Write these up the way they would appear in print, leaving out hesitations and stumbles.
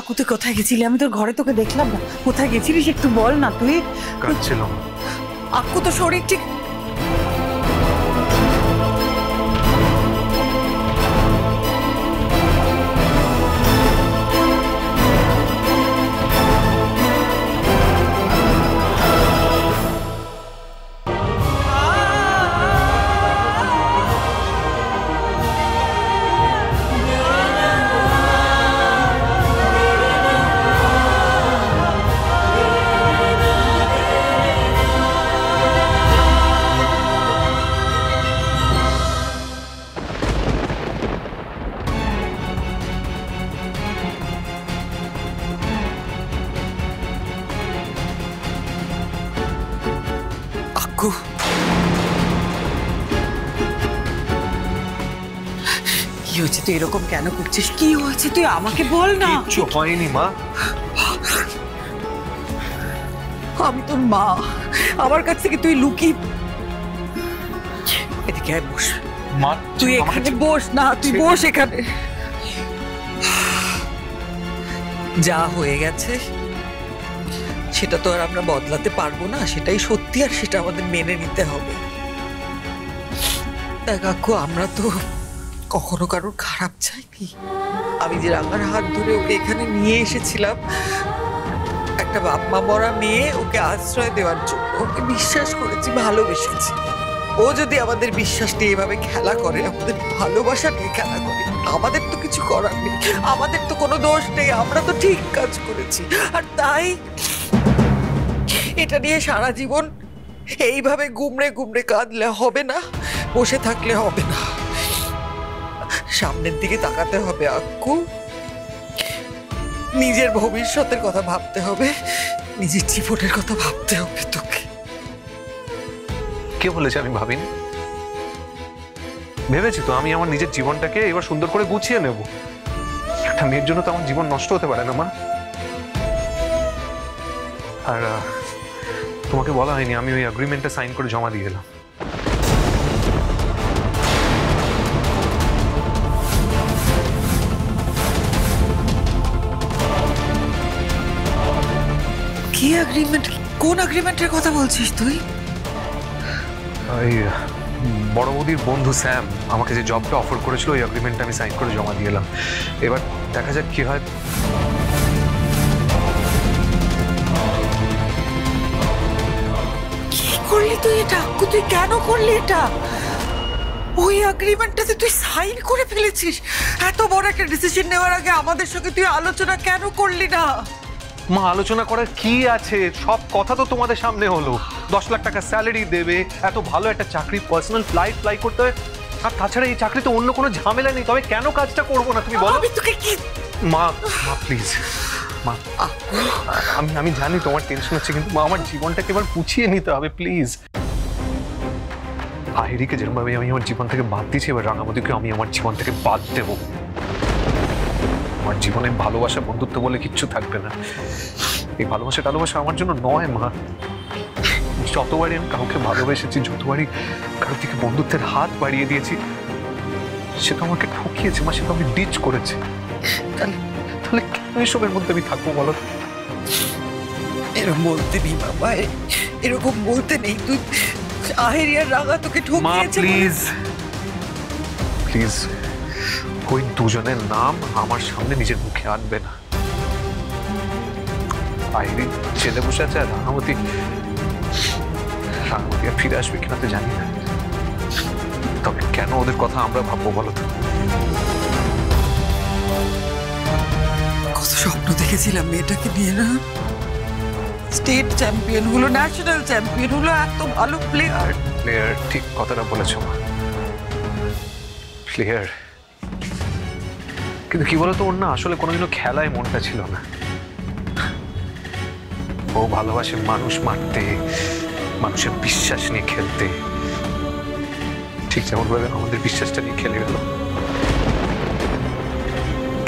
আকু তুই কোথায় গেছিলি? আমি তোর ঘরে তোকে দেখলাম না। কোথায় গেছিলিস একটু বল না তুই। কাঁদছিলাম। আকু তো শরীর ঠিক আকু কি হয়েছে? তুই এরকম কেন করছিস? কি হয়েছে তুই আমাকে বল না। কিচ্ছু হয়নি মা। আমি তোর মা, আমার কাছ থেকে তুই লুকি। এদিকে আয়, বস। মা তুই এখানে বস না, তুই বস এখানে। যা হয়ে গেছে সেটা তো আর আমরা বদলাতে পারবো না, সেটাই সত্যি, আর সেটা আমাদের মেনে নিতে হবে। দেখ কাকু, আমরা তো কখনো কারোর খারাপ চাইনি। আমি যে রাঙার হাত ধরে ওকে এখানে নিয়ে এসেছিলাম, একটা বাপ মা মরা মেয়ে, ওকে আশ্রয় দেওয়ার জন্য। ওকে বিশ্বাস করেছি, ভালোবেসেছি। ও যদি আমাদের বিশ্বাস নিয়ে এভাবে খেলা করে, আমাদের ভালোবাসা নিয়ে খেলা করে, আমাদের তো কিছু করার নেই, আমাদের তো কোনো দোষ নেই, আমরা তো ঠিক কাজ করেছি। আর তাই এটা নিয়ে সারা জীবন এইভাবে গুমড়ে গুমড়ে কাঁদলে হবে না, বসে থাকলে হবে না, সামনের দিকে তাকাতে হবে আক্কু। নিজের ভবিষ্যতের কথা ভাবতে হবে, নিজের জীবনের কথা ভাবতে হবে তোকে। কে বলেছে আমি ভাবিনি? ভেবেছি তো আমি আমার নিজের জীবনটাকে এবার সুন্দর করে গুছিয়ে নেব। একটা মেয়ের জন্য তো আমার জীবন নষ্ট হতে পারে না মা। আর তোমাকে বলা হয়নি, আমি ওই এগ্রিমেন্টটা সাইন করে জমা দিয়ে এলাম। কি এগ্রিমেন্ট? কোন এগ্রিমেন্টের কথা বলছিস তুই? ওই বড় বৌদির বন্ধু স্যাম আমাকে যে জবটা অফার করেছিল, ওই এগ্রিমেন্টটা আমি সাইন করে জমা দিয়ে এলাম। এবার দেখা যাক কি হয়। কি করলি তুই এটা আক্কু? তুই কেন করলি এটা? ওই এগ্রিমেন্টটাতে তুই সাইন করে ফেলেছিস? এত বড় একটা ডিসিশন নেওয়ার আগে আমাদের সঙ্গে তুই আলোচনা কেন করলি না? মা, আলোচনা করার কি আছে? সব কথা তো তোমাদের সামনে হলো। 10 লাখ টাকা স্যালারি দেবে, এত ভালো একটা চাকরি, পার্সোনাল ফ্লাইট ফ্লাই করতে হয়, আর তাছাড়া এই চাকরিতে অন্য কোনো ঝামেলা নেই। তবে কেন কাজটা করবো না তুমি বলো? আমি তোকে কি মা, মা প্লিজ মা, আমি জানি তোমার টেনশন হচ্ছে, কিন্তু মা আমার জীবনটাকে এবার গুছিয়ে নিতে হবে প্লিজ। আহিরিকে যেরকমভাবে আমি আমার জীবন থেকে বাদ দিয়েছি, এবার রাঙামতিকে আমি আমার জীবন থেকে বাদ দেবো। আমার জীবনে ভালোবাসা বন্ধুত্ব বলে কিচ্ছু থাকবে না। এই ভালোবাসা আমার জন্য নয় মা। যতবারই আমি কাউকে ভালোবেসেছি, যতবারই কারোর দিকে বন্ধুত্বের হাত বাড়িয়ে দিয়েছি, সে তো আমাকে ঠকিয়েছে মা, সে তো আমি ডিচ করেছে। তাহলে কেন এসবের মধ্যে আমি থাকবো বলো? এরকম বলতে নেই বাবা, এরকম বলতে নেই। তুই আহিরি আর রাঙা তোকে ঠকিয়েছে। প্লিজ প্লিজ, ওই দুজনের নাম আমার সামনে নিজের মুখে আনবে না। আহিরি ছেলে বসে আছে, আর রাঙামতি আর ফিরে আসবে কিনা তো জানি না। তবে কেন ওদের কথা আমরা ভাববো বলো তো? কত স্বপ্ন দেখেছিলাম মেয়েটাকে নিয়ে, না? স্টেট চ্যাম্পিয়ন হলো, ন্যাশনাল চ্যাম্পিয়ন হলো, এত ভালো প্লেয়ার। ঠিক কথাটা বলেছো মা, প্লেয়ার। কিন্তু কি বলতো, ওর না আসলে কোনোদিনও খেলায় মনটা ছিল না। ও ভালোবাসে মানুষ মারতে, মানুষের বিশ্বাস নিয়ে খেলতে, ঠিক যেমন ভাবে আমাদের বিশ্বাসটা নিয়ে খেলে গেল।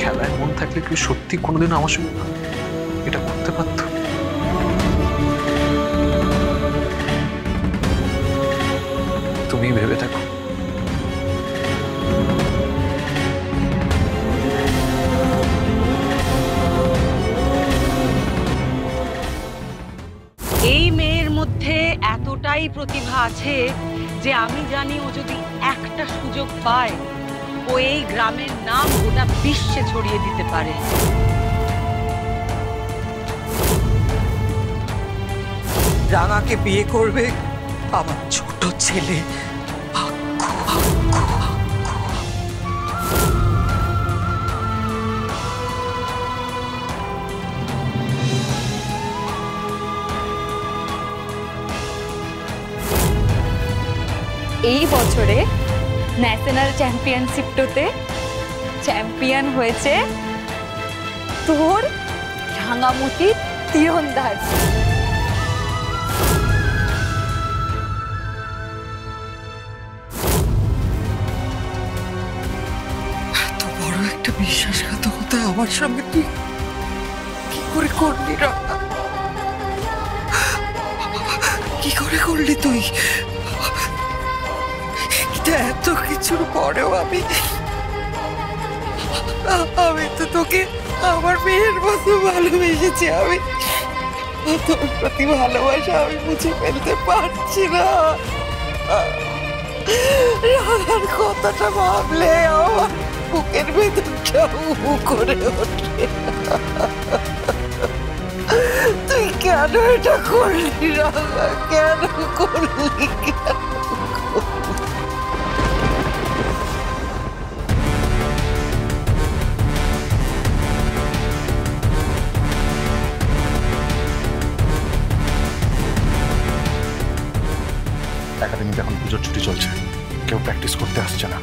খেলায় মন থাকলে কি সত্যি কোনোদিন আমার সঙ্গে এটা করতে পারতো? তুমি ভেবে থাকো। এতটাই প্রতিভা আছে যে আমি জানি ও যদি একটা সুযোগ পায় ও এই গ্রামের নাম গোটা বিশ্বে ছড়িয়ে দিতে পারে। রাঙাকে বিয়ে করবে আমার ছোট ছেলে। এই বছরে ন্যাশনাল চ্যাম্পিয়নশিপটাতে চ্যাম্পিয়ন হয়েছে তোর রাঙামতি তীরন্দাজ। এত বড় একটা বিশ্বাসঘাতকতা আমার সঙ্গে তুই কি করে করলি রাঙা? কি করে করলি তুই? এত কিছুর পরেও আমি তো তোকে আমার মেয়ের মতো ভালোবেসেছি। আমি তোর প্রতি ভালোবাসা আমি মুছে ফেলতে পারছি না। রাধার কথাটা ভাবলে আমার বুকের ভেতরটা উহু করে ওঠে। তুই কেন এটা করলি রাধা? কেন করলি? একাডেমিতে এখন পুজোর ছুটি চলছে, কেউ প্র্যাকটিস করতে আসছে না।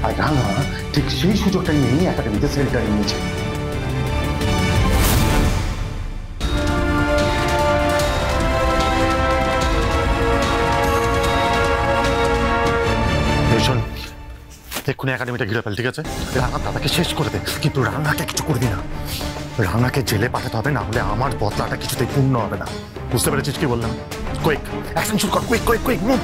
আর রাঙা ঠিক সেই সুযোগটাই নিয়ে একাডেমিতে সেন্টারে নিয়েছে। শোন, এক্ষুনি একাডেমিটা ঘিরে ফেল, ঠিক আছে? রাঙা দাদাকে শেষ করে দে, কিন্তু রাঙাকে কিছু করবি না। রাঙাকে জেলে পাঠাতে হবে, না হলে আমার বদলাটা কিছুতেই পূর্ণ হবে না। বুঝতে পেরেছিস কি বললাম? কুইক অ্যাকশন শুরু কর, কুইক কুইক কুইক মুভ।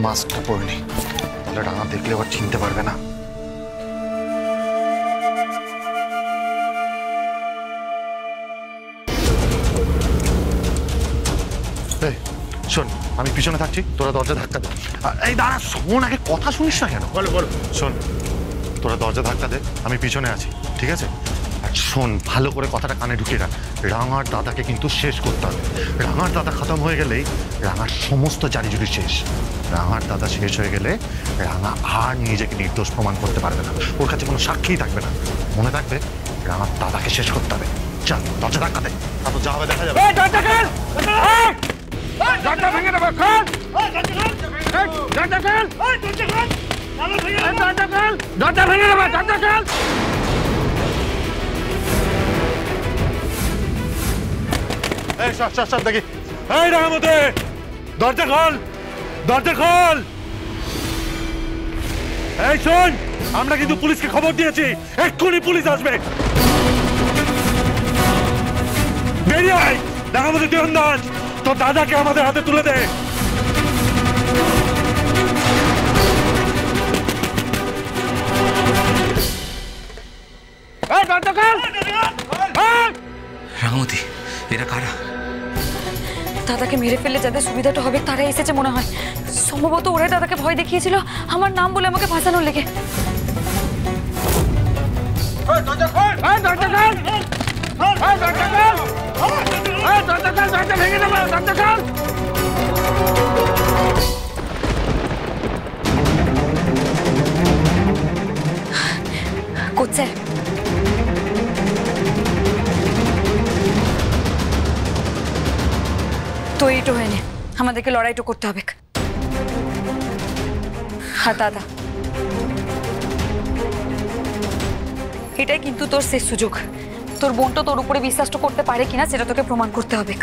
মাস্কটা পরে নি, তাহলে রাঙা দেখলে আবার চিনতে পারবে না। শোন, আমি পিছনে থাকছি, তোরা দরজা ধাক্কা দে। এই দাঁড়া, শোন, আগে কথা শুনিস না কেন? বলো বলো। শোন, তোরা দরজা ধাক্কা দে, আমি পিছনে আছি, ঠিক আছে? আর শোন, ভালো করে কথাটা কানে ঢুকিয়ে রাখ। রাঙার দাদাকে কিন্তু শেষ করতে হবে। রাঙার দাদা খতম হয়ে গেলেই রাঙার সমস্ত জারিজুরি শেষ। রাঙার দাদা শেষ হয়ে গেলে রাঙা আর নিজেকে নির্দোষ প্রমাণ করতে পারবে না, ওর কাছে কোনো সাক্ষীই থাকবে না। মনে থাকবে, রাঙার দাদাকে শেষ করতে হবে। চল দরজা ধাক্কা দে, তারপর যা হবে দেখা যাবে। দরজা ভেঙে দেবো, খোল! দরজা খোল! দরজা ভেঙে দেবো, দরজা খোল! এই সব সব সব দেখি। এই রাঙামতি, দরজা খোল, দরজা খোল। এই শোন, আমরা কিন্তু পুলিশকে খবর দিয়েছি, এক্ষুনি পুলিশ আসবে। বেরিয়ে আয়, রাঙামতি তীরন্দাজ, তোর দাদাকে আমাদের হাতে তুলে দে। রাঙামতি, এরা কারা? দাদাকে মেরে ফেললে যাদের সুবিধাটা হবে তারা এসেছে মনে হয়। সম্ভবত ওরাই দাদাকে ভয় দেখিয়েছিল আমার নাম বলে আমাকে ফাঁসানোর লেগে। করছে তৈরিটা হয়নি, আমাদেরকে লড়াইটা করতে হবে। আর দাদা, এটাই কিন্তু তোর শেষ সুযোগ। তোর বোনটা তোর উপরে বিশ্বাসটা করতে পারে কিনা সেটা তোকে প্রমাণ করতে হবে।